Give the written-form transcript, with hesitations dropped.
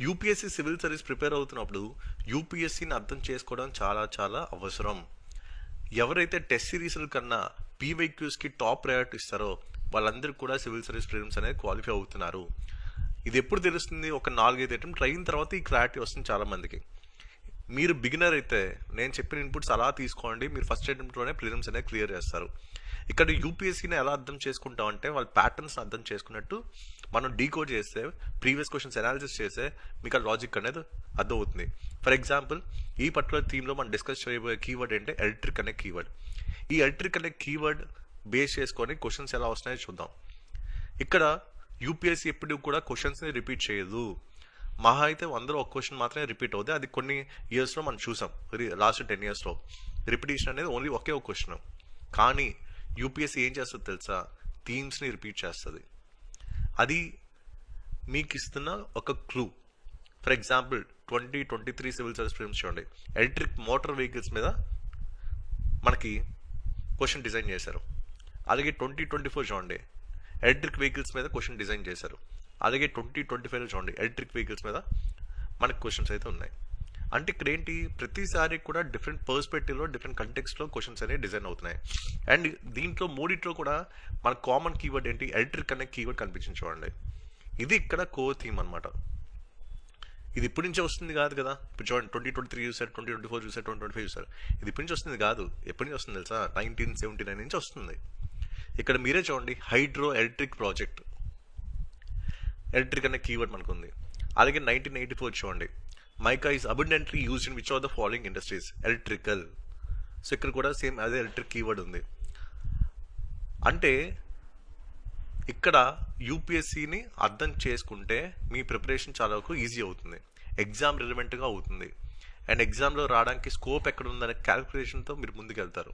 UPSC civil service prepare అవుతున్నప్పుడు యూపీఎస్సీని అర్థం చేసుకోవడం చాలా చాలా అవసరం. ఎవరైతే టెస్ట్ సిరీస్ల కన్నా పీవైక్యూస్కి టాప్ ప్రయారిటీ ఇస్తారో వాళ్ళందరూ కూడా సివిల్ సర్వీస్ ప్రిలిమ్స్ అనేది క్వాలిఫై అవుతున్నారు. ఇది ఎప్పుడు తెలుస్తుంది? ఒక 4-5 అటెంప్ట్ అయిన తర్వాత ఈ క్లారిటీ వస్తుంది చాలా మందికి. మీరు బిగినర్ అయితే నేను చెప్పిన ఇన్పుట్స్ అలా తీసుకోండి, మీరు ఫస్ట్ అటెంప్ట్లోనే ప్రిలిమ్స్ అనేది క్లియర్ చేస్తారు. ఇక్కడ యూపీఎస్సీని ఎలా అర్థం చేసుకుంటాం అంటే వాళ్ళ ప్యాటర్న్స్ అర్థం చేసుకున్నట్టు మనం డీకోడ్ చేస్తే, ప్రీవియస్ క్వశ్చన్స్ అనాలిసిస్ చేస్తే మీకు ఆ లాజిక్ అనేది అర్థమవుతుంది. ఫర్ ఎగ్జాంపుల్, ఈ పర్టికులర్ థీమ్లో మనం డిస్కస్ చేయబోయే కీవర్డ్ ఏంటంటే ఎలక్ట్రిక్ అనే కీవర్డ్. ఈ ఎలక్ట్రిక్ అనే కీవర్డ్ బేస్ చేసుకొని క్వశ్చన్స్ ఎలా వస్తున్నాయో చూద్దాం. ఇక్కడ యూపీఎస్సీ ఎప్పుడు కూడా క్వశ్చన్స్ని రిపీట్ చేయదు. మహా అయితే 100లో ఒక క్వశ్చన్ మాత్రమే రిపీట్ అవుతుంది. అది కొన్ని ఇయర్స్లో మనం చూసాం, లాస్ట్ 10 ఇయర్స్లో రిపిటేషన్ అనేది ఓన్లీ ఒకే ఒక క్వశ్చన్. కానీ యూపీఎస్సీ ఏం చేస్తుంది తెలుసా? థీమ్స్ని రిపీట్ చేస్తుంది. అది మీకు ఇస్తున్న ఒక clue. For example 2023 civil service prelims చూడండి, ఎలక్ట్రిక్ మోటార్ వెహికల్స్ మీద మనకి క్వశ్చన్ డిజైన్ చేశారు. అలాగే 2024 చూడండి, ఎలక్ట్రిక్ వెహికల్స్ మీద క్వశ్చన్ డిజైన్ చేశారు. అలాగే 2025లో చూడండి, ఎలక్ట్రిక్ వెహికల్స్ మీద మనకి క్వశ్చన్స్ అయితే ఉన్నాయి. అంటే ఇక్కడ ఏంటి, ప్రతిసారి కూడా డిఫరెంట్ పర్స్పెక్టివ్లో డిఫరెంట్ కంటెక్స్ట్లో క్వశ్చన్స్ అనేవి డిజైన్ అవుతున్నాయి. అండ్ దీంట్లో మూడిట్లో కూడా మన కామన్ కీవర్డ్ ఏంటి, ఎలక్ట్రిక్ అనే కీవర్డ్ కనిపించింది చూడండి. ఇది ఇక్కడ కోర్ థీమ్ అనమాట. ఇది ఇప్పటి నుంచే వస్తుంది కాదు కదా. ఇప్పుడు చూడండి, 2023 చూసారు, 2024 చూసారు, 2025 చూసారు. ఇది ఇప్పటి నుంచి వస్తుంది కాదు. ఎప్పటి నుంచి వస్తుంది తెలుసా? 1979 నుంచి వస్తుంది. ఇక్కడ మీరే చూడండి, హైడ్రో ఎలక్ట్రిక్ ప్రాజెక్ట్, ఎలక్ట్రిక్ అనే కీవర్డ్ మనకు ఉంది. అలాగే 1984 చూడండి, mica is abundantly used in which of the following industries, electrical. So ఇక్కడ కూడా సేమ్ అదే ఎలక్ట్రిక్ కీవర్డ్ ఉంది. అంటే ఇక్కడ యూపీఎస్సీని అర్థం చేసుకుంటే మీ ప్రిపరేషన్ చాలా వరకు ఈజీ అవుతుంది, ఎగ్జామ్ రిలవెంట్గా అవుతుంది. అండ్ ఎగ్జామ్లో రావడానికి స్కోప్ ఎక్కడ ఉందనే క్యాలిక్యులేషన్తో మీరు ముందుకు వెళ్తారు.